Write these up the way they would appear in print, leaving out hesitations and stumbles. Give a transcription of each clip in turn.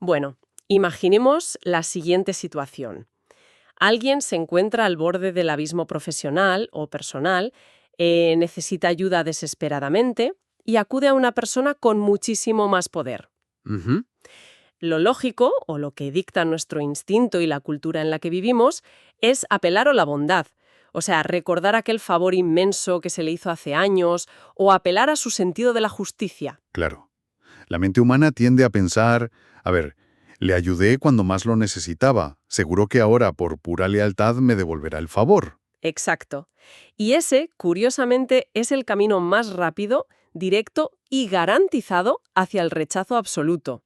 Bueno, imaginemos la siguiente situación. Alguien se encuentra al borde del abismo profesional o personal, necesita ayuda desesperadamente y acude a una persona con muchísimo más poder. Ujú. Lo lógico, o lo que dicta nuestro instinto y la cultura en la que vivimos, es apelar a la bondad. O sea, recordar aquel favor inmenso que se le hizo hace años o apelar a su sentido de la justicia. Claro. La mente humana tiende a pensar, a ver, le ayudé cuando más lo necesitaba. Seguro que ahora, por pura lealtad, me devolverá el favor. Exacto. Y ese, curiosamente, es el camino más rápido, directo y garantizado hacia el rechazo absoluto.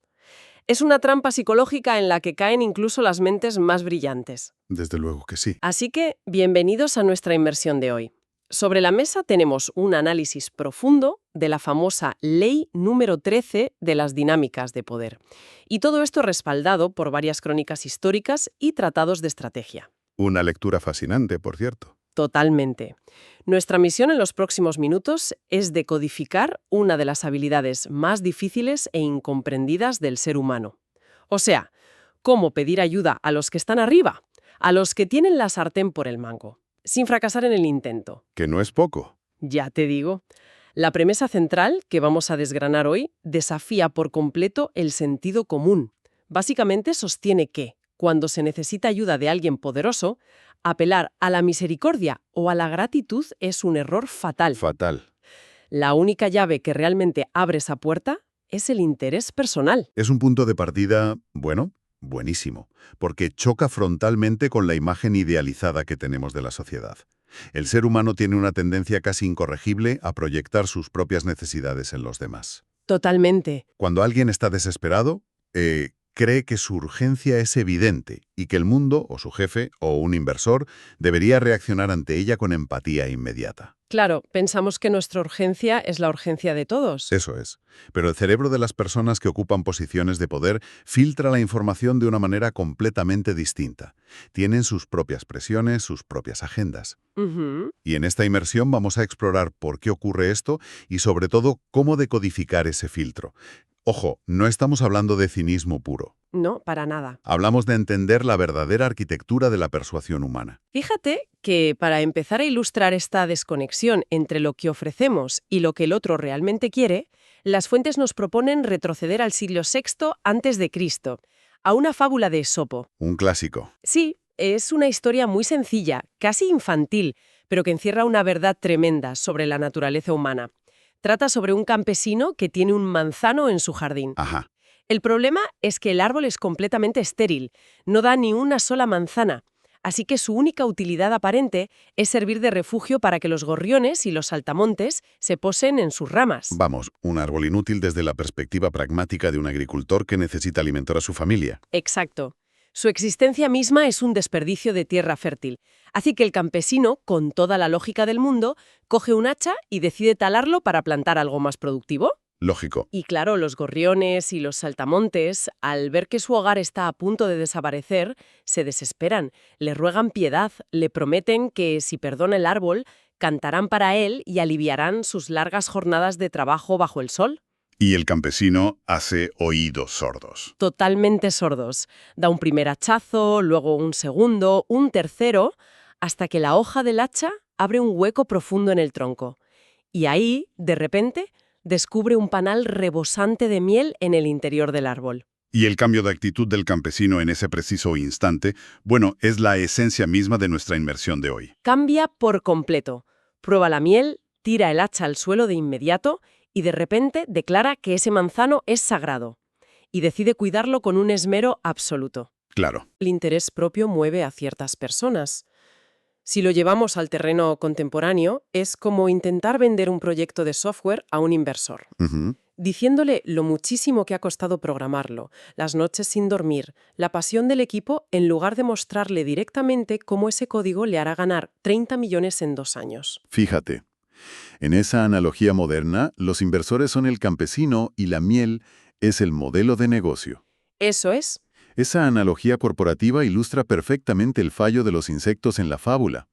Es una trampa psicológica en la que caen incluso las mentes más brillantes. Desde luego que sí. Así que, bienvenidos a nuestra inmersión de hoy. Sobre la mesa tenemos un análisis profundo de la famosa Ley número 13 de las dinámicas de poder. Y todo esto respaldado por varias crónicas históricas y tratados de estrategia. Una lectura fascinante, por cierto. Totalmente. Nuestra misión en los próximos minutos es decodificar una de las habilidades más difíciles e incomprendidas del ser humano. O sea, cómo pedir ayuda a los que están arriba, a los que tienen la sartén por el mango, sin fracasar en el intento. Que no es poco. Ya te digo. La premisa central que vamos a desgranar hoy desafía por completo el sentido común. Básicamente sostiene que, cuando se necesita ayuda de alguien poderoso, apelar a la misericordia o a la gratitud es un error fatal. Fatal. La única llave que realmente abre esa puerta es el interés personal. Es un punto de partida, bueno, buenísimo, porque choca frontalmente con la imagen idealizada que tenemos de la sociedad. El ser humano tiene una tendencia casi incorregible a proyectar sus propias necesidades en los demás. Totalmente. Cuando alguien está desesperado, cree que su urgencia es evidente y que el mundo, o su jefe, o un inversor, debería reaccionar ante ella con empatía inmediata. Claro, pensamos que nuestra urgencia es la urgencia de todos. Eso es. Pero el cerebro de las personas que ocupan posiciones de poder filtra la información de una manera completamente distinta. Tienen sus propias presiones, sus propias agendas. Ujú. Y en esta inmersión vamos a explorar por qué ocurre esto y sobre todo cómo decodificar ese filtro. Ojo, no estamos hablando de cinismo puro. No, para nada. Hablamos de entender la verdadera arquitectura de la persuasión humana. Fíjate que para empezar a ilustrar esta desconexión entre lo que ofrecemos y lo que el otro realmente quiere, las fuentes nos proponen retroceder al siglo VI antes de Cristo, a una fábula de Esopo. Un clásico. Sí, es una historia muy sencilla, casi infantil, pero que encierra una verdad tremenda sobre la naturaleza humana. Trata sobre un campesino que tiene un manzano en su jardín. Ajá. El problema es que el árbol es completamente estéril, no da ni una sola manzana, así que su única utilidad aparente es servir de refugio para que los gorriones y los saltamontes se posen en sus ramas. Vamos, un árbol inútil desde la perspectiva pragmática de un agricultor que necesita alimentar a su familia. Exacto. Su existencia misma es un desperdicio de tierra fértil, así que el campesino, con toda la lógica del mundo, coge un hacha y decide talarlo para plantar algo más productivo. Lógico. Y claro, los gorriones y los saltamontes, al ver que su hogar está a punto de desaparecer, se desesperan, le ruegan piedad, le prometen que si perdona el árbol, cantarán para él y aliviarán sus largas jornadas de trabajo bajo el sol. Y el campesino hace oídos sordos. Totalmente sordos. Da un primer hachazo, luego un segundo, un tercero, hasta que la hoja del hacha abre un hueco profundo en el tronco. Y ahí, de repente, descubre un panal rebosante de miel en el interior del árbol. Y el cambio de actitud del campesino en ese preciso instante, bueno, es la esencia misma de nuestra inmersión de hoy. Cambia por completo. Prueba la miel, tira el hacha al suelo de inmediato y de repente declara que ese manzano es sagrado. Y decide cuidarlo con un esmero absoluto. Claro. El interés propio mueve a ciertas personas. Si lo llevamos al terreno contemporáneo, es como intentar vender un proyecto de software a un inversor, Ujú. diciéndole lo muchísimo que ha costado programarlo, las noches sin dormir, la pasión del equipo, en lugar de mostrarle directamente cómo ese código le hará ganar 30 millones en 2 años. Fíjate, en esa analogía moderna, los inversores son el campesino y la miel es el modelo de negocio. Eso es. Esa analogía corporativa ilustra perfectamente el fallo de los insectos en la fábula.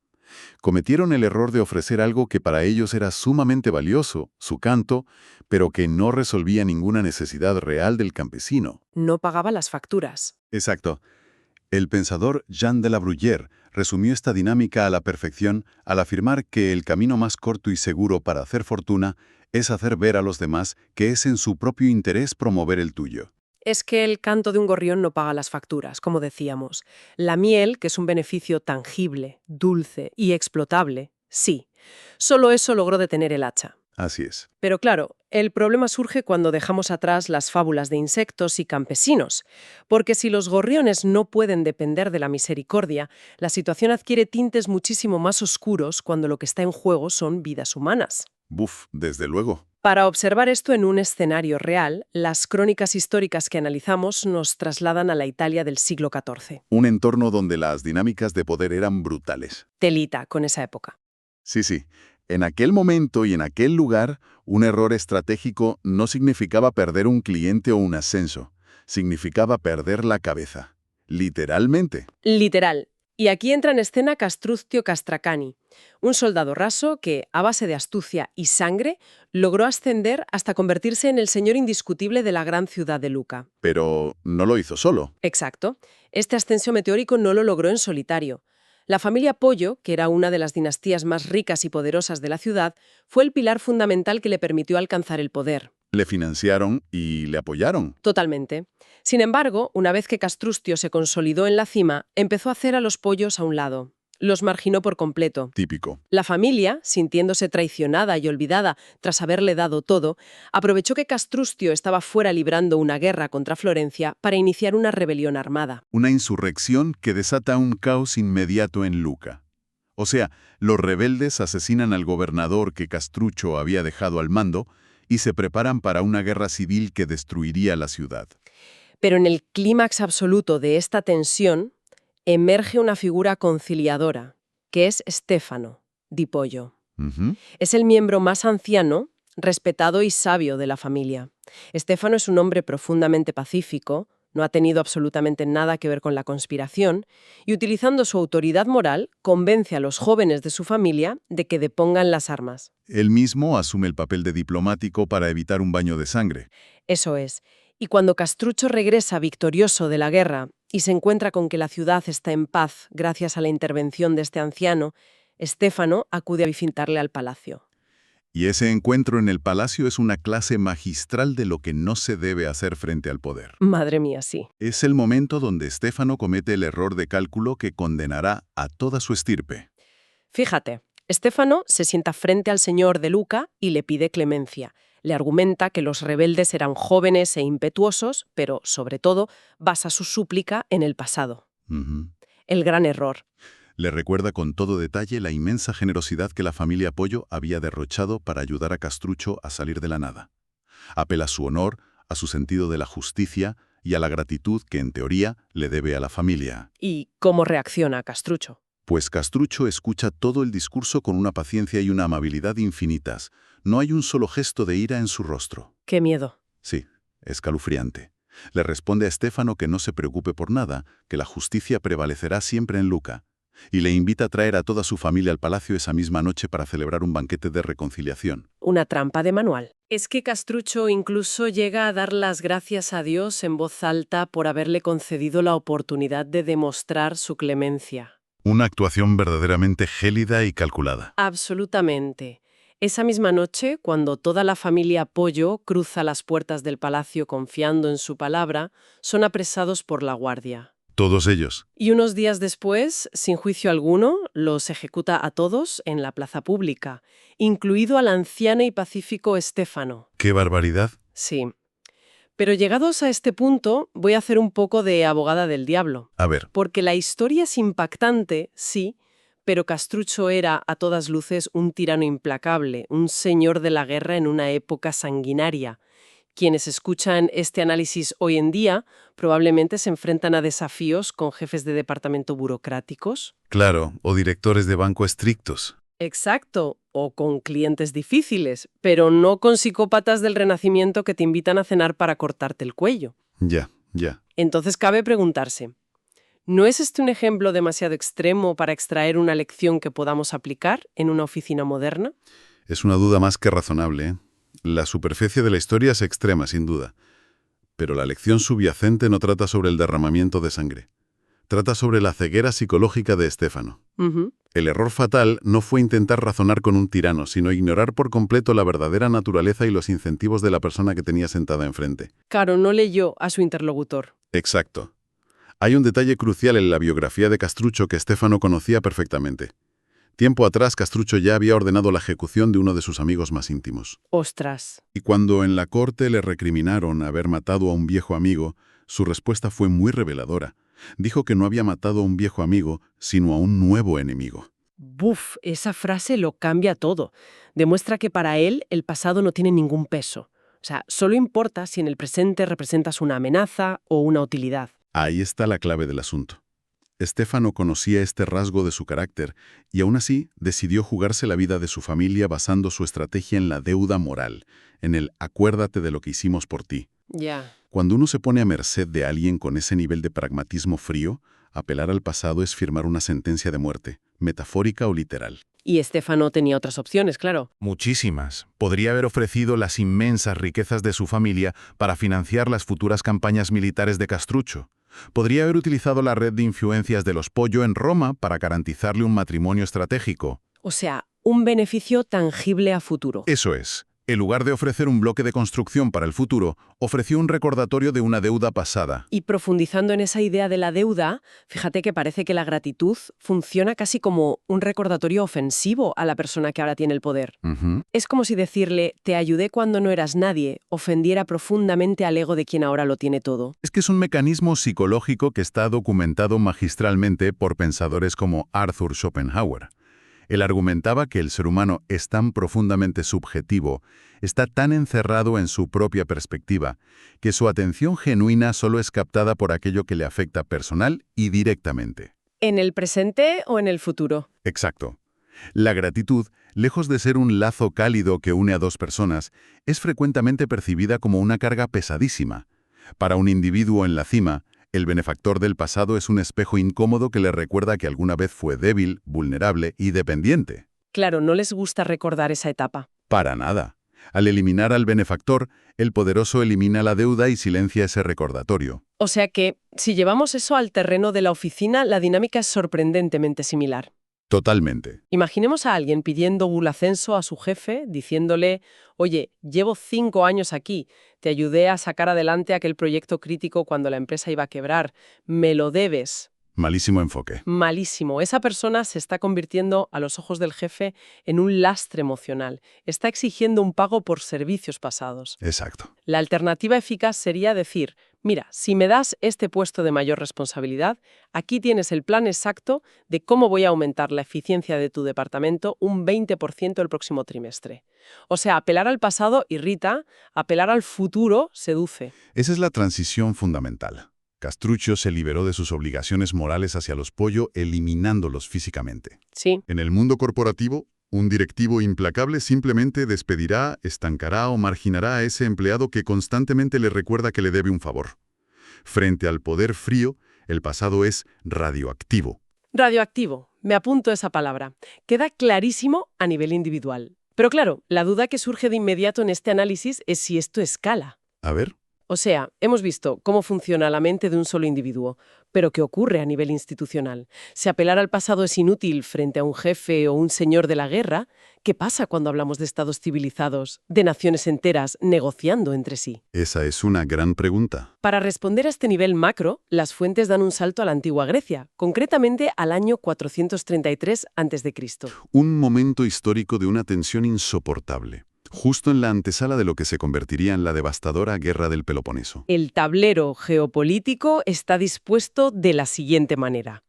Cometieron el error de ofrecer algo que para ellos era sumamente valioso, su canto, pero que no resolvía ninguna necesidad real del campesino. No pagaba las facturas. Exacto. El pensador Jean de la Bruyère resumió esta dinámica a la perfección al afirmar que el camino más corto y seguro para hacer fortuna es hacer ver a los demás que es en su propio interés promover el tuyo. Es que el canto de un gorrión no paga las facturas, como decíamos. La miel, que es un beneficio tangible, dulce y explotable, sí. Solo eso logró detener el hacha. Así es. Pero claro, el problema surge cuando dejamos atrás las fábulas de insectos y campesinos, porque si los gorriones no pueden depender de la misericordia, la situación adquiere tintes muchísimo más oscuros cuando lo que está en juego son vidas humanas. Buf, desde luego. Para observar esto en un escenario real, las crónicas históricas que analizamos nos trasladan a la Italia del siglo XIV. Un entorno donde las dinámicas de poder eran brutales. Telita con esa época. Sí. En aquel momento y en aquel lugar, un error estratégico no significaba perder un cliente o un ascenso. Significaba perder la cabeza. Literalmente. Literal. Y aquí entra en escena Castruccio Castracani, un soldado raso que, a base de astucia y sangre, logró ascender hasta convertirse en el señor indiscutible de la gran ciudad de Luca. Pero no lo hizo solo. Exacto. Este ascenso meteórico no lo logró en solitario. La familia Pollo, que era una de las dinastías más ricas y poderosas de la ciudad, fue el pilar fundamental que le permitió alcanzar el poder. Le financiaron y le apoyaron. Totalmente. Sin embargo, una vez que Castrustio se consolidó en la cima, empezó a hacer a los pollos a un lado. Los marginó por completo. Típico. La familia, sintiéndose traicionada y olvidada tras haberle dado todo, aprovechó que Castrustio estaba fuera librando una guerra contra Florencia para iniciar una rebelión armada. Una insurrección que desata un caos inmediato en Luca. O sea, los rebeldes asesinan al gobernador que Castruccio había dejado al mando y se preparan para una guerra civil que destruiría la ciudad. Pero en el clímax absoluto de esta tensión, emerge una figura conciliadora, que es Stefano, di Pollo. Es el miembro más anciano, respetado y sabio de la familia. Stefano es un hombre profundamente pacífico, no ha tenido absolutamente nada que ver con la conspiración, y utilizando su autoridad moral, convence a los jóvenes de su familia de que depongan las armas. Él mismo asume el papel de diplomático para evitar un baño de sangre. Eso es. Y cuando Castruccio regresa victorioso de la guerra y se encuentra con que la ciudad está en paz gracias a la intervención de este anciano, Stefano acude a visitarle al palacio. Y ese encuentro en el palacio es una clase magistral de lo que no se debe hacer frente al poder. Madre mía, sí. Es el momento donde Stefano comete el error de cálculo que condenará a toda su estirpe. Fíjate, Stefano se sienta frente al señor de Luca y le pide clemencia. Le argumenta que los rebeldes eran jóvenes e impetuosos, pero, sobre todo, basa su súplica en el pasado. El gran error. Le recuerda con todo detalle la inmensa generosidad que la familia Pollo había derrochado para ayudar a Castruccio a salir de la nada. Apela a su honor, a su sentido de la justicia y a la gratitud que, en teoría, le debe a la familia. ¿Y cómo reacciona Castruccio? Pues Castruccio escucha todo el discurso con una paciencia y una amabilidad infinitas. No hay un solo gesto de ira en su rostro. ¡Qué miedo! Sí, escalofriante. Le responde a Stefano que no se preocupe por nada, que la justicia prevalecerá siempre en Luca, y le invita a traer a toda su familia al palacio esa misma noche para celebrar un banquete de reconciliación. Una trampa de manual. Es que Castruccio incluso llega a dar las gracias a Dios en voz alta por haberle concedido la oportunidad de demostrar su clemencia. Una actuación verdaderamente gélida y calculada. Absolutamente. Esa misma noche, cuando toda la familia Pollo cruza las puertas del palacio confiando en su palabra, son apresados por la guardia. Todos ellos. Y unos días después, sin juicio alguno, los ejecuta a todos en la plaza pública, incluido al anciano y pacífico Stefano. ¡Qué barbaridad! Sí. Pero llegados a este punto, voy a hacer un poco de abogada del diablo. A ver. Porque la historia es impactante, sí, pero Castruccio era, a todas luces, un tirano implacable, un señor de la guerra en una época sanguinaria. Quienes escuchan este análisis hoy en día probablemente se enfrentan a desafíos con jefes de departamento burocráticos. Claro, o directores de banco estrictos. Exacto, o con clientes difíciles, pero no con psicópatas del Renacimiento que te invitan a cenar para cortarte el cuello. Ya. Entonces cabe preguntarse, ¿No es este un ejemplo demasiado extremo para extraer una lección que podamos aplicar en una oficina moderna? Es una duda más que razonable, ¿eh? La superficie de la historia es extrema, sin duda. Pero la lección subyacente no trata sobre el derramamiento de sangre. Trata sobre la ceguera psicológica de Estéfano. Ujú. El error fatal no fue intentar razonar con un tirano, sino ignorar por completo la verdadera naturaleza y los incentivos de la persona que tenía sentada enfrente. Caro no leyó a su interlocutor. Exacto. Hay un detalle crucial en la biografía de Castruccio que Estéfano conocía perfectamente. Tiempo atrás, Castruccio ya había ordenado la ejecución de uno de sus amigos más íntimos. Ostras. Y cuando en la corte le recriminaron haber matado a un viejo amigo, su respuesta fue muy reveladora. Dijo que no había matado a un viejo amigo, sino a un nuevo enemigo. Buf, esa frase lo cambia todo. Demuestra que para él el pasado no tiene ningún peso. O sea, solo importa si en el presente representas una amenaza o una utilidad. Ahí está la clave del asunto. Estéfano conocía este rasgo de su carácter y aún así decidió jugarse la vida de su familia basando su estrategia en la deuda moral, en el acuérdate de lo que hicimos por ti. Ya. Cuando uno se pone a merced de alguien con ese nivel de pragmatismo frío, apelar al pasado es firmar una sentencia de muerte, metafórica o literal. Y Estéfano tenía otras opciones, claro. Muchísimas. Podría haber ofrecido las inmensas riquezas de su familia para financiar las futuras campañas militares de Castruccio. Podría haber utilizado la red de influencias de los Pollo en Roma para garantizarle un matrimonio estratégico. O sea, un beneficio tangible a futuro. Eso es. En lugar de ofrecer un bloque de construcción para el futuro, ofreció un recordatorio de una deuda pasada. Y profundizando en esa idea de la deuda, fíjate que parece que la gratitud funciona casi como un recordatorio ofensivo a la persona que ahora tiene el poder. Es como si decirle, te ayudé cuando no eras nadie, ofendiera profundamente al ego de quien ahora lo tiene todo. Es que es un mecanismo psicológico que está documentado magistralmente por pensadores como Arthur Schopenhauer. Él argumentaba que el ser humano es tan profundamente subjetivo, está tan encerrado en su propia perspectiva, que su atención genuina solo es captada por aquello que le afecta personal y directamente. ¿En el presente o en el futuro? Exacto. La gratitud, lejos de ser un lazo cálido que une a dos personas, es frecuentemente percibida como una carga pesadísima. Para un individuo en la cima, el benefactor del pasado es un espejo incómodo que le recuerda que alguna vez fue débil, vulnerable y dependiente. Claro, no les gusta recordar esa etapa. Para nada. Al eliminar al benefactor, el poderoso elimina la deuda y silencia ese recordatorio. O sea que, si llevamos eso al terreno de la oficina, la dinámica es sorprendentemente similar. Totalmente. Imaginemos a alguien pidiendo un ascenso a su jefe, diciéndole, oye, llevo 5 años aquí, te ayudé a sacar adelante aquel proyecto crítico cuando la empresa iba a quebrar, me lo debes. Malísimo enfoque. Malísimo. Esa persona se está convirtiendo, a los ojos del jefe, en un lastre emocional. Está exigiendo un pago por servicios pasados. Exacto. La alternativa eficaz sería decir, mira, si me das este puesto de mayor responsabilidad, aquí tienes el plan exacto de cómo voy a aumentar la eficiencia de tu departamento un 20% el próximo trimestre. O sea, apelar al pasado irrita, apelar al futuro seduce. Esa es la transición fundamental. Castruccio se liberó de sus obligaciones morales hacia los Pollo, eliminándolos físicamente. Sí. En el mundo corporativo, un directivo implacable simplemente despedirá, estancará o marginará a ese empleado que constantemente le recuerda que le debe un favor. Frente al poder frío, el pasado es radioactivo. Radioactivo. Me apunto esa palabra. Queda clarísimo a nivel individual. Pero claro, la duda que surge de inmediato en este análisis es si esto escala. A ver. O sea, hemos visto cómo funciona la mente de un solo individuo, pero ¿qué ocurre a nivel institucional? Si apelar al pasado es inútil frente a un jefe o un señor de la guerra, ¿qué pasa cuando hablamos de estados civilizados, de naciones enteras negociando entre sí? Esa es una gran pregunta. Para responder a este nivel macro, las fuentes dan un salto a la antigua Grecia, concretamente al año 433 a.C. Un momento histórico de una tensión insoportable. Justo en la antesala de lo que se convertiría en la devastadora Guerra del Peloponeso. El tablero geopolítico está dispuesto de la siguiente manera.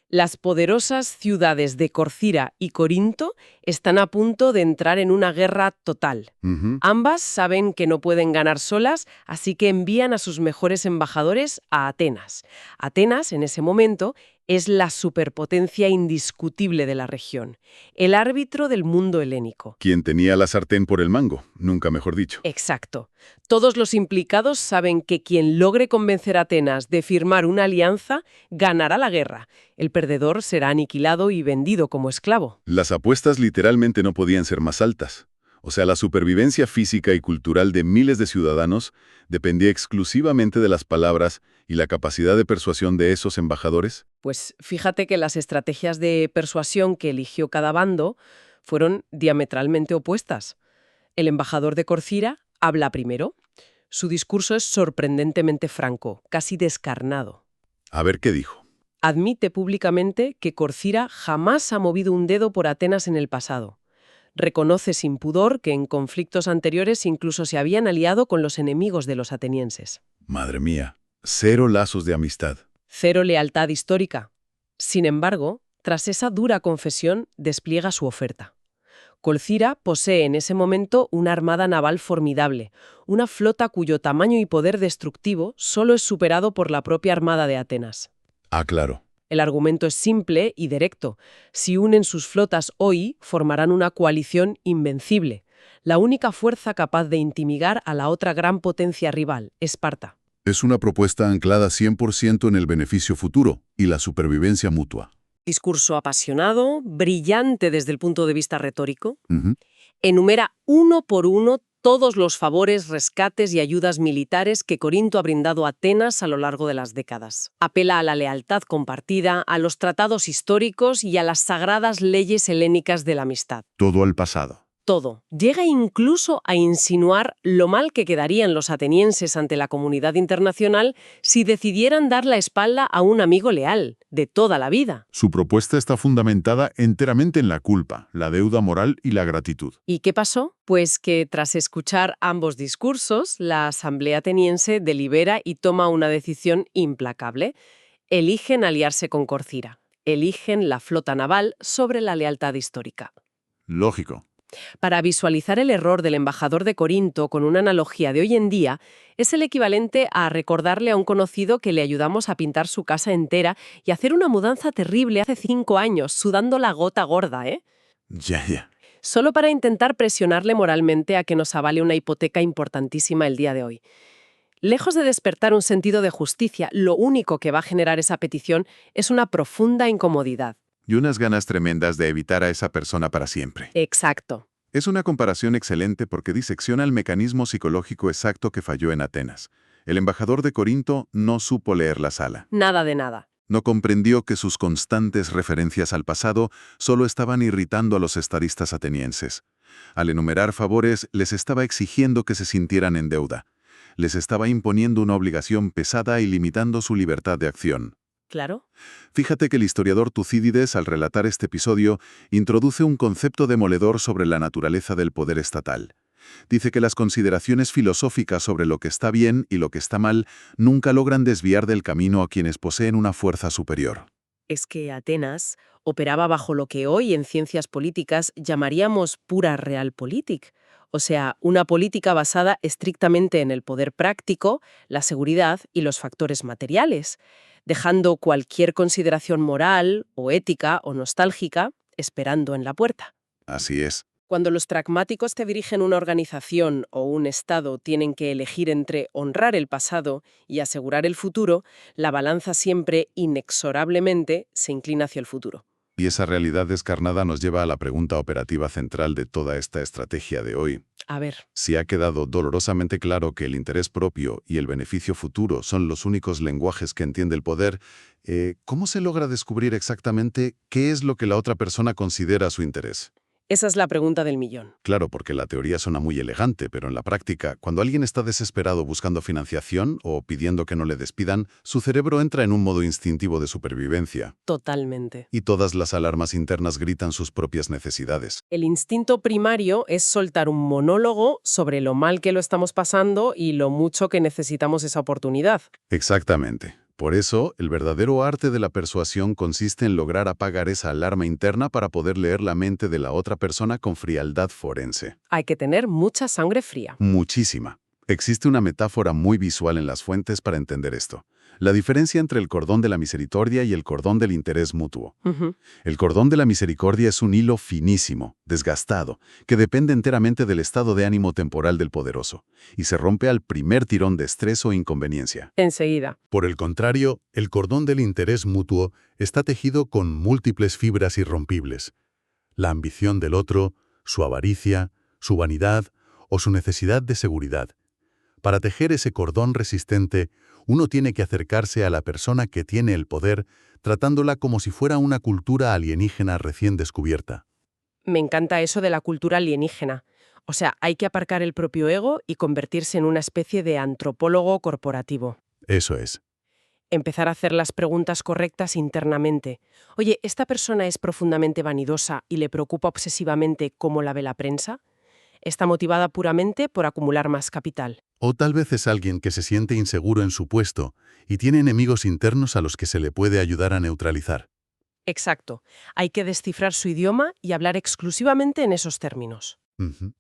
Las poderosas ciudades de Corcira y Corinto están a punto de entrar en una guerra total. Ambas saben que no pueden ganar solas, así que envían a sus mejores embajadores a Atenas. Atenas, en ese momento, Es la superpotencia indiscutible de la región, el árbitro del mundo helénico. Quien tenía la sartén por el mango, nunca mejor dicho. Exacto. Todos los implicados saben que quien logre convencer a Atenas de firmar una alianza ganará la guerra. El perdedor será aniquilado y vendido como esclavo. Las apuestas literalmente no podían ser más altas. O sea, la supervivencia física y cultural de miles de ciudadanos dependía exclusivamente de las palabras y la capacidad de persuasión de esos embajadores. Pues fíjate que las estrategias de persuasión que eligió cada bando fueron diametralmente opuestas. El embajador de Corcira habla primero. Su discurso es sorprendentemente franco, casi descarnado. A ver qué dijo. Admite públicamente que Corcira jamás ha movido un dedo por Atenas en el pasado. Reconoce sin pudor que en conflictos anteriores incluso se habían aliado con los enemigos de los atenienses. Madre mía, 0 lazos de amistad. 0 lealtad histórica. Sin embargo, tras esa dura confesión, despliega su oferta. Corcira posee en ese momento una armada naval formidable, una flota cuyo tamaño y poder destructivo solo es superado por la propia armada de Atenas. Ah, claro. El argumento es simple y directo. Si unen sus flotas hoy, formarán una coalición invencible, la única fuerza capaz de intimigar a la otra gran potencia rival, Esparta. Es una propuesta anclada 100% en el beneficio futuro y la supervivencia mutua. Discurso apasionado, brillante desde el punto de vista retórico. Ujú. Enumera uno por uno todos los favores, rescates y ayudas militares que Corinto ha brindado a Atenas a lo largo de las décadas. Apela a la lealtad compartida, a los tratados históricos y a las sagradas leyes helénicas de la amistad. Todo al pasado. Todo. Llega incluso a insinuar lo mal que quedarían los atenienses ante la comunidad internacional si decidieran dar la espalda a un amigo leal, de toda la vida. Su propuesta está fundamentada enteramente en la culpa, la deuda moral y la gratitud. ¿Y qué pasó? Pues que tras escuchar ambos discursos, la asamblea ateniense delibera y toma una decisión implacable. Eligen aliarse con Corcira. Eligen la flota naval sobre la lealtad histórica. Lógico. Para visualizar el error del embajador de Corinto con una analogía de hoy en día, es el equivalente a recordarle a un conocido que le ayudamos a pintar su casa entera y hacer una mudanza terrible hace 5 años, sudando la gota gorda, ¿eh? Ya. Solo para intentar presionarle moralmente a que nos avale una hipoteca importantísima el día de hoy. Lejos de despertar un sentido de justicia, lo único que va a generar esa petición es una profunda incomodidad. Y unas ganas tremendas de evitar a esa persona para siempre. Exacto. Es una comparación excelente porque disecciona el mecanismo psicológico exacto que falló en Atenas. El embajador de Corinto no supo leer la sala. Nada de nada. No comprendió que sus constantes referencias al pasado solo estaban irritando a los estadistas atenienses. Al enumerar favores, les estaba exigiendo que se sintieran en deuda. Les estaba imponiendo una obligación pesada y limitando su libertad de acción. Claro. Fíjate que el historiador Tucídides, al relatar este episodio, introduce un concepto demoledor sobre la naturaleza del poder estatal. Dice que las consideraciones filosóficas sobre lo que está bien y lo que está mal nunca logran desviar del camino a quienes poseen una fuerza superior. Es que Atenas operaba bajo lo que hoy en ciencias políticas llamaríamos pura realpolitik, o sea, una política basada estrictamente en el poder práctico, la seguridad y los factores materiales, dejando cualquier consideración moral o ética o nostálgica esperando en la puerta. Así es. Cuando los pragmáticos que dirigen una organización o un Estado tienen que elegir entre honrar el pasado y asegurar el futuro, la balanza siempre, inexorablemente, se inclina hacia el futuro. Y esa realidad descarnada nos lleva a la pregunta operativa central de toda esta estrategia de hoy. A ver, Si ha quedado dolorosamente claro que el interés propio y el beneficio futuro son los únicos lenguajes que entiende el poder, ¿cómo se logra descubrir exactamente qué es lo que la otra persona considera su interés? esa es la pregunta del millón. Claro, porque la teoría suena muy elegante, pero en la práctica, cuando alguien está desesperado buscando financiación o pidiendo que no le despidan, su cerebro entra en un modo instintivo de supervivencia. Totalmente. Y todas las alarmas internas gritan sus propias necesidades. El instinto primario es soltar un monólogo sobre lo mal que lo estamos pasando y lo mucho que necesitamos esa oportunidad. Exactamente. Por eso, el verdadero arte de la persuasión consiste en lograr apagar esa alarma interna para poder leer la mente de la otra persona con frialdad forense. Hay que tener mucha sangre fría. Muchísima. Existe una metáfora muy visual en las fuentes para entender esto. La diferencia entre el cordón de la misericordia y el cordón del interés mutuo. Ujú. El cordón de la misericordia es un hilo finísimo, desgastado, que depende enteramente del estado de ánimo temporal del poderoso, y se rompe al primer tirón de estrés o inconveniencia. Enseguida. Por el contrario, el cordón del interés mutuo está tejido con múltiples fibras irrompibles. La ambición del otro, su avaricia, su vanidad o su necesidad de seguridad. Para tejer ese cordón resistente, uno tiene que acercarse a la persona que tiene el poder, tratándola como si fuera una cultura alienígena recién descubierta. Me encanta eso de la cultura alienígena. O sea, hay que aparcar el propio ego y convertirse en una especie de antropólogo corporativo. Eso es. Empezar a hacer las preguntas correctas internamente. Oye, ¿esta persona es profundamente vanidosa y le preocupa obsesivamente cómo la ve la prensa? ¿Está motivada puramente por acumular más capital? O tal vez es alguien que se siente inseguro en su puesto y tiene enemigos internos a los que se le puede ayudar a neutralizar. Exacto. Hay que descifrar su idioma y hablar exclusivamente en esos términos. Ujú.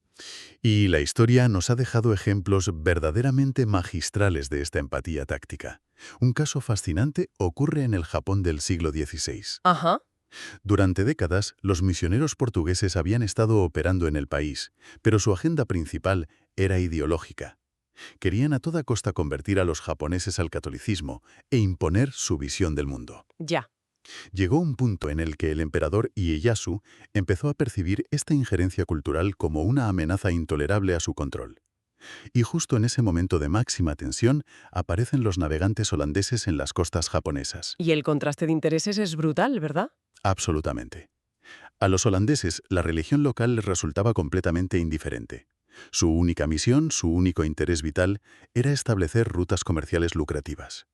Y la historia nos ha dejado ejemplos verdaderamente magistrales de esta empatía táctica. Un caso fascinante ocurre en el Japón del siglo XVI. Ajá. Durante décadas, los misioneros portugueses habían estado operando en el país, pero su agenda principal era ideológica. Querían a toda costa convertir a los japoneses al catolicismo e imponer su visión del mundo. Ya. Llegó un punto en el que el emperador Ieyasu empezó a percibir esta injerencia cultural como una amenaza intolerable a su control. Y justo en ese momento de máxima tensión aparecen los navegantes holandeses en las costas japonesas. Y el contraste de intereses es brutal, ¿verdad? Absolutamente. A los holandeses, la religión local les resultaba completamente indiferente. Su única misión, su único interés vital, era establecer rutas comerciales lucrativas.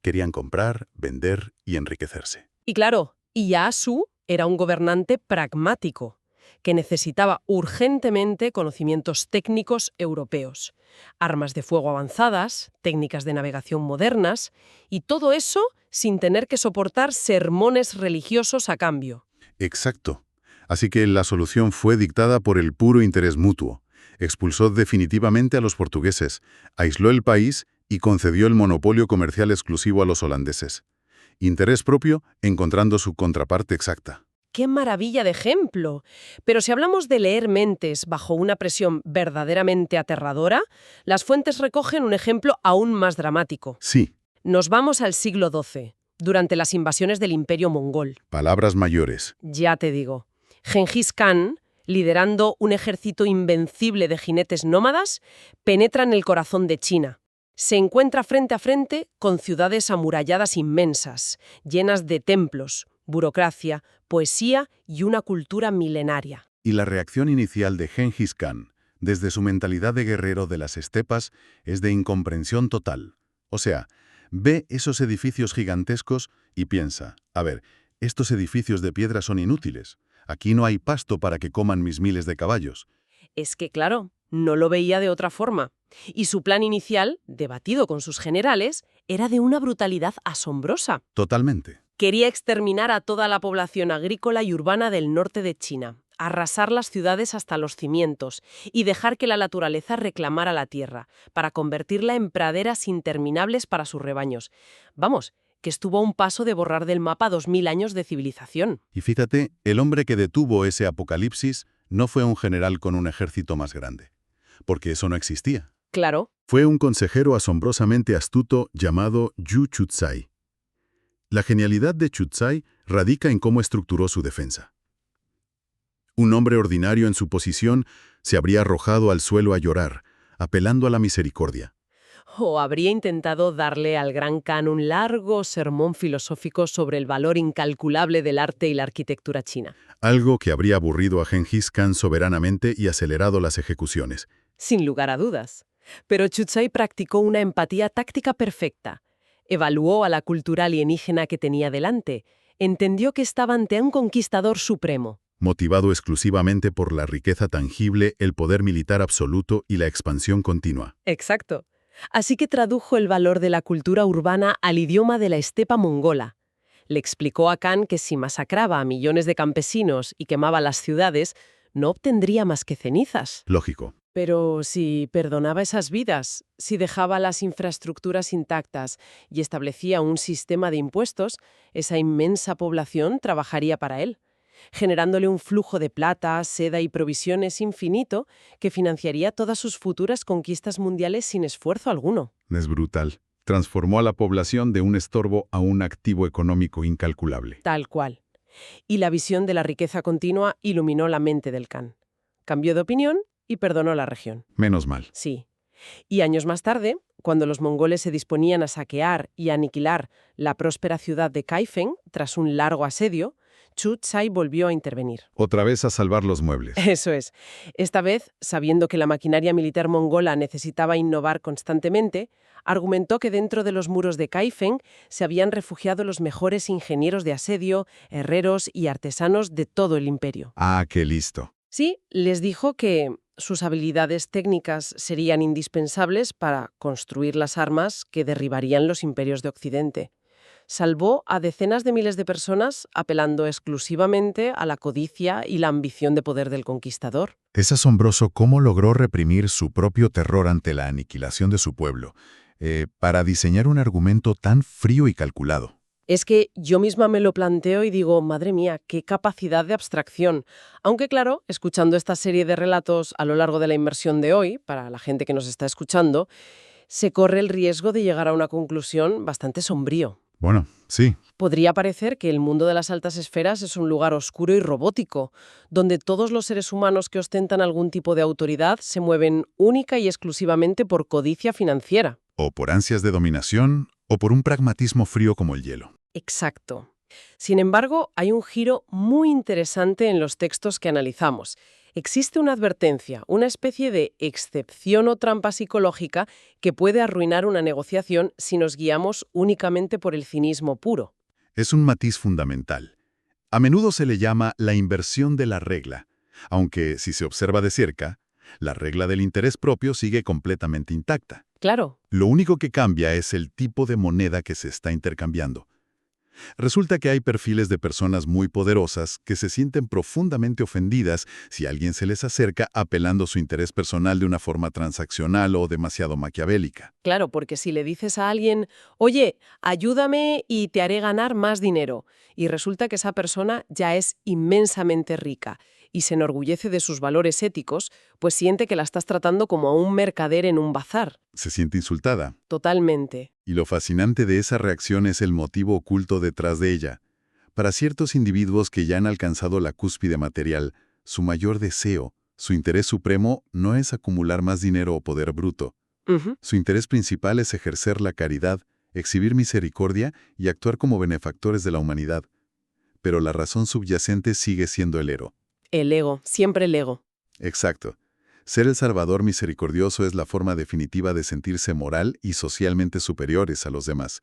Querían comprar, vender y enriquecerse. Y claro, Ieyasu era un gobernante pragmático, que necesitaba urgentemente conocimientos técnicos europeos, armas de fuego avanzadas, técnicas de navegación modernas, y todo eso sin tener que soportar sermones religiosos a cambio. Exacto. Así que la solución fue dictada por el puro interés mutuo. Expulsó definitivamente a los portugueses, aisló el país y concedió el monopolio comercial exclusivo a los holandeses. Interés propio encontrando su contraparte exacta. ¡Qué maravilla de ejemplo! Pero si hablamos de leer mentes bajo una presión verdaderamente aterradora, las fuentes recogen un ejemplo aún más dramático. Sí, Nos vamos al siglo XII, durante las invasiones del Imperio Mongol. palabras mayores. Ya te digo. Gengis Khan, liderando un ejército invencible de jinetes nómadas, penetra en el corazón de China. Se encuentra frente a frente con ciudades amuralladas inmensas, llenas de templos, burocracia, poesía y una cultura milenaria. Y la reacción inicial de Gengis Khan, desde su mentalidad de guerrero de las estepas, es de incomprensión total. O sea, ve esos edificios gigantescos y piensa, a ver, estos edificios de piedra son inútiles. Aquí no hay pasto para que coman mis miles de caballos. Es que, claro, no lo veía de otra forma. Y su plan inicial, debatido con sus generales, era de una brutalidad asombrosa. Totalmente. Quería exterminar a toda la población agrícola y urbana del norte de China, arrasar las ciudades hasta los cimientos y dejar que la naturaleza reclamara la tierra, para convertirla en praderas interminables para sus rebaños. Vamos, que estuvo a un paso de borrar del mapa 2000 años de civilización. Y fíjate, el hombre que detuvo ese apocalipsis no fue un general con un ejército más grande, porque eso no existía. Claro. Fue un consejero asombrosamente astuto llamado Yu Chucai. La genialidad de Chucai radica en cómo estructuró su defensa. Un hombre ordinario en su posición se habría arrojado al suelo a llorar, apelando a la misericordia. O habría intentado darle al gran Khan un largo sermón filosófico sobre el valor incalculable del arte y la arquitectura china. Algo que habría aburrido a Gengis Khan soberanamente y acelerado las ejecuciones. Sin lugar a dudas. Pero Chucai practicó una empatía táctica perfecta. Evaluó a la cultura alienígena que tenía delante. Entendió que estaba ante un conquistador supremo. Motivado exclusivamente por la riqueza tangible, el poder militar absoluto y la expansión continua. Exacto. Así que tradujo el valor de la cultura urbana al idioma de la estepa mongola. Le explicó a Khan que si masacraba a millones de campesinos y quemaba las ciudades, no obtendría más que cenizas. Lógico. Pero si perdonaba esas vidas, si dejaba las infraestructuras intactas y establecía un sistema de impuestos, esa inmensa población trabajaría para él, generándole un flujo de plata, seda y provisiones infinito que financiaría todas sus futuras conquistas mundiales sin esfuerzo alguno. Es brutal. Transformó a la población de un estorbo a un activo económico incalculable. Tal cual. Y la visión de la riqueza continua iluminó la mente del Khan. Cambió de opinión y perdonó la región. Menos mal. Sí. Y años más tarde, cuando los mongoles se disponían a saquear y aniquilar la próspera ciudad de Kaifeng tras un largo asedio, Chu Tsai volvió a intervenir. Otra vez a salvar los muebles. Eso es. Esta vez, sabiendo que la maquinaria militar mongola necesitaba innovar constantemente, argumentó que dentro de los muros de Kaifeng se habían refugiado los mejores ingenieros de asedio, herreros y artesanos de todo el imperio. Ah, qué listo. Sí, les dijo que sus habilidades técnicas serían indispensables para construir las armas que derribarían los imperios de Occidente. Salvó a decenas de miles de personas apelando exclusivamente a la codicia y la ambición de poder del conquistador. Es asombroso cómo logró reprimir su propio terror ante la aniquilación de su pueblo, para diseñar un argumento tan frío y calculado. Es que yo misma me lo planteo y digo, madre mía, qué capacidad de abstracción. Aunque claro, escuchando esta serie de relatos a lo largo de la inmersión de hoy, para la gente que nos está escuchando, se corre el riesgo de llegar a una conclusión bastante sombrío. Bueno, sí. Podría parecer que el mundo de las altas esferas es un lugar oscuro y robótico, donde todos los seres humanos que ostentan algún tipo de autoridad se mueven única y exclusivamente por codicia financiera. O por ansias de dominación, o por un pragmatismo frío como el hielo. Exacto. Sin embargo, hay un giro muy interesante en los textos que analizamos. Existe una advertencia, una especie de excepción o trampa psicológica que puede arruinar una negociación si nos guiamos únicamente por el cinismo puro. Es un matiz fundamental. A menudo se le llama la inversión de la regla, aunque si se observa de cerca, la regla del interés propio sigue completamente intacta. Claro. Lo único que cambia es el tipo de moneda que se está intercambiando. Resulta que hay perfiles de personas muy poderosas que se sienten profundamente ofendidas si alguien se les acerca apelando su interés personal de una forma transaccional o demasiado maquiavélica. Claro, porque si le dices a alguien, oye, ayúdame y te haré ganar más dinero, y resulta que esa persona ya es inmensamente rica y se enorgullece de sus valores éticos, pues siente que la estás tratando como a un mercader en un bazar. Se siente insultada. Totalmente. Y lo fascinante de esa reacción es el motivo oculto detrás de ella. Para ciertos individuos que ya han alcanzado la cúspide material, su mayor deseo, su interés supremo, no es acumular más dinero o poder bruto. Su interés principal es ejercer la caridad, exhibir misericordia y actuar como benefactores de la humanidad. Pero la razón subyacente sigue siendo el ego. El ego, siempre el ego. Exacto. Ser el salvador misericordioso es la forma definitiva de sentirse moral y socialmente superiores a los demás.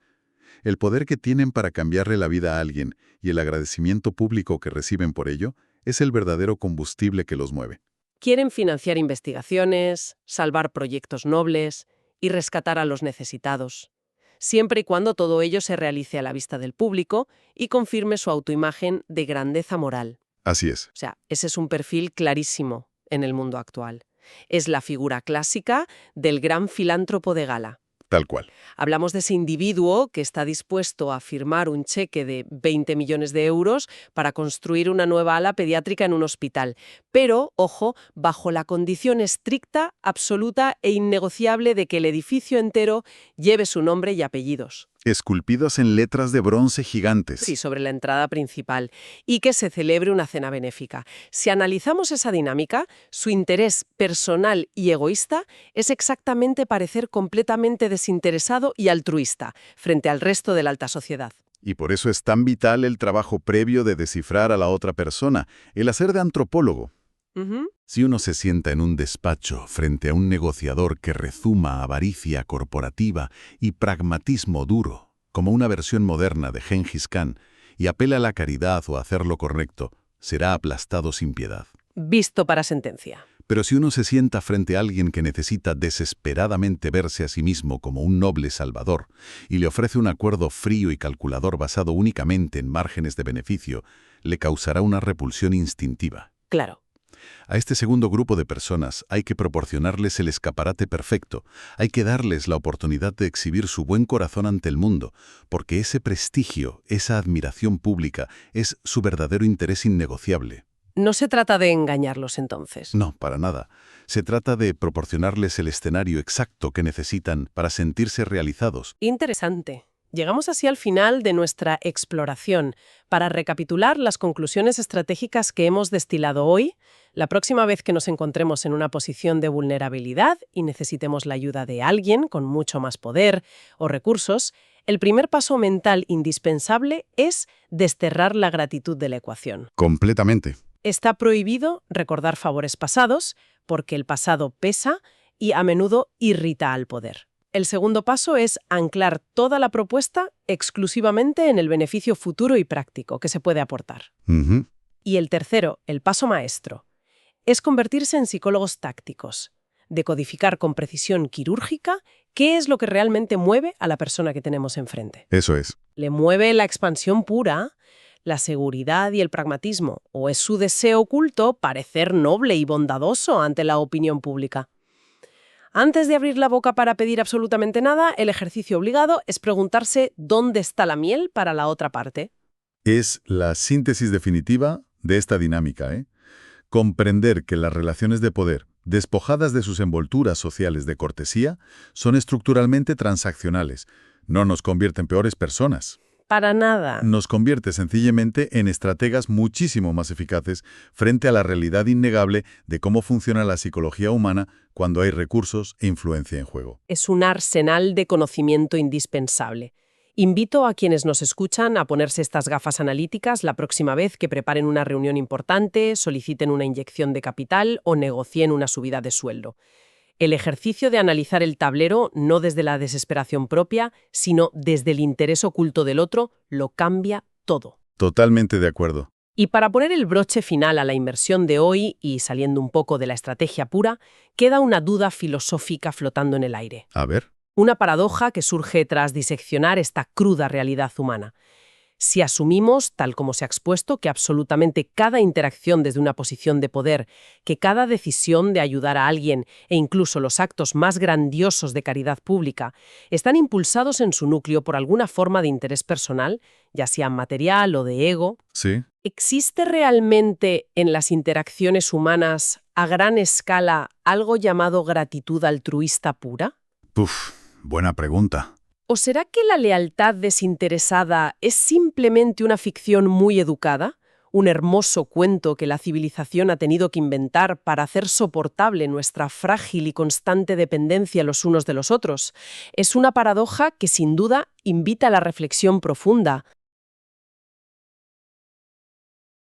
El poder que tienen para cambiarle la vida a alguien y el agradecimiento público que reciben por ello es el verdadero combustible que los mueve. Quieren financiar investigaciones, salvar proyectos nobles y rescatar a los necesitados, siempre y cuando todo ello se realice a la vista del público y confirme su autoimagen de grandeza moral. Así es. O sea, ese es un perfil clarísimo en el mundo actual. Es la figura clásica del gran filántropo de gala. Tal cual. Hablamos de ese individuo que está dispuesto a firmar un cheque de 20 millones de euros para construir una nueva ala pediátrica en un hospital. Pero, ojo, bajo la condición estricta, absoluta e innegociable de que el edificio entero lleve su nombre y apellidos. Esculpidos en letras de bronce gigantes. Sí, sobre la entrada principal, y que se celebre una cena benéfica. Si analizamos esa dinámica, su interés personal y egoísta es exactamente parecer completamente desinteresado y altruista frente al resto de la alta sociedad. Y por eso es tan vital el trabajo previo de descifrar a la otra persona, el hacer de antropólogo. Si uno se sienta en un despacho frente a un negociador que rezuma avaricia corporativa y pragmatismo duro, como una versión moderna de Gengis Khan, y apela a la caridad o a hacer lo correcto, será aplastado sin piedad. Visto para sentencia. Pero si uno se sienta frente a alguien que necesita desesperadamente verse a sí mismo como un noble salvador y le ofrece un acuerdo frío y calculador basado únicamente en márgenes de beneficio, le causará una repulsión instintiva. Claro. A este segundo grupo de personas hay que proporcionarles el escaparate perfecto, hay que darles la oportunidad de exhibir su buen corazón ante el mundo, porque ese prestigio, esa admiración pública, es su verdadero interés innegociable. No se trata de engañarlos entonces. No, para nada. Se trata de proporcionarles el escenario exacto que necesitan para sentirse realizados. Interesante. Llegamos así al final de nuestra exploración. Para recapitular las conclusiones estratégicas que hemos destilado hoy, la próxima vez que nos encontremos en una posición de vulnerabilidad y necesitemos la ayuda de alguien con mucho más poder o recursos, el primer paso mental indispensable es desterrar la gratitud de la ecuación. Completamente. Está prohibido recordar favores pasados porque el pasado pesa y a menudo irrita al poder. El segundo paso es anclar toda la propuesta exclusivamente en el beneficio futuro y práctico que se puede aportar. Y el tercero, el paso maestro, es convertirse en psicólogos tácticos, decodificar con precisión quirúrgica qué es lo que realmente mueve a la persona que tenemos enfrente. Eso es. ¿Le mueve la expansión pura, la seguridad y el pragmatismo, o es su deseo oculto parecer noble y bondadoso ante la opinión pública? Antes de abrir la boca para pedir absolutamente nada, el ejercicio obligado es preguntarse dónde está la miel para la otra parte. Es la síntesis definitiva de esta dinámica, Comprender que las relaciones de poder, despojadas de sus envolturas sociales de cortesía, son estructuralmente transaccionales. No nos convierte en peores personas. Para nada. Nos convierte sencillamente en estrategas muchísimo más eficaces frente a la realidad innegable de cómo funciona la psicología humana cuando hay recursos e influencia en juego. Es un arsenal de conocimiento indispensable. Invito a quienes nos escuchan a ponerse estas gafas analíticas la próxima vez que preparen una reunión importante, soliciten una inyección de capital o negocien una subida de sueldo. El ejercicio de analizar el tablero no desde la desesperación propia, sino desde el interés oculto del otro, lo cambia todo. Totalmente de acuerdo. Y para poner el broche final a la inmersión de hoy y saliendo un poco de la estrategia pura, queda una duda filosófica flotando en el aire. A ver. Una paradoja que surge tras diseccionar esta cruda realidad humana. Si asumimos, tal como se ha expuesto, que absolutamente cada interacción desde una posición de poder, que cada decisión de ayudar a alguien e incluso los actos más grandiosos de caridad pública están impulsados en su núcleo por alguna forma de interés personal, ya sea material o de ego, Sí. ¿existe realmente en las interacciones humanas a gran escala algo llamado gratitud altruista pura? Buena pregunta. ¿O será que la lealtad desinteresada es simplemente una ficción muy educada? Un hermoso cuento que la civilización ha tenido que inventar para hacer soportable nuestra frágil y constante dependencia los unos de los otros. Es una paradoja que sin duda invita a la reflexión profunda,